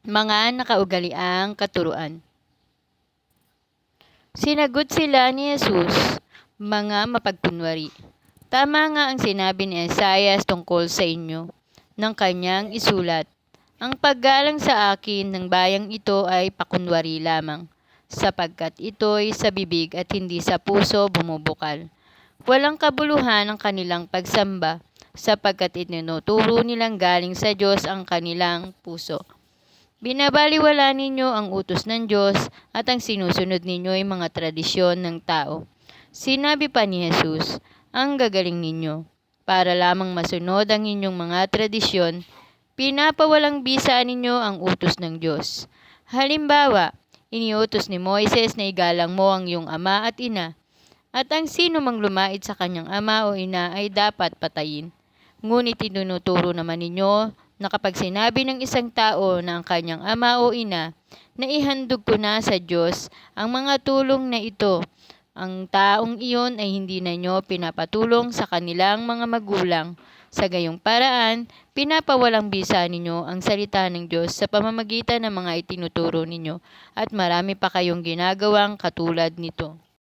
Mga nakaugaliang katuruan. Sinagot sila ni Jesus, mga mapagkunwari. Tama nga ang sinabi ni Isaiah tungkol sa inyo, ng kanyang isulat. Ang paggalang sa akin ng bayang ito ay pakunwari lamang, sapagkat ito'y sa bibig at hindi sa puso bumubukal. Walang kabuluhan ang kanilang pagsamba, sapagkat itinuturo nilang galing sa Diyos ang kanilang puso. Binabaliwala ninyo ang utos ng Diyos at ang sinusunod ninyo ay mga tradisyon ng tao. Sinabi pa ni Jesus, ang gagaling ninyo. Para lamang masunod ang inyong mga tradisyon, pinapawalang bisa ninyo ang utos ng Diyos. Halimbawa, iniutos ni Moises na igalang mo ang iyong ama at ina, at ang sino mang lumait sa kanyang ama o ina ay dapat patayin. Ngunit tinuturo naman ninyo na kapag sinabi ng isang tao na ang kanyang ama o ina na ihandog ko na sa Diyos ang mga tulong na ito, ang taong iyon ay hindi na nyo pinapatulong sa kanilang mga magulang. Sa gayong paraan, pinapawalang bisa ninyo ang salita ng Diyos sa pamamagitan ng mga itinuturo ninyo at marami pa kayong ginagawang katulad nito.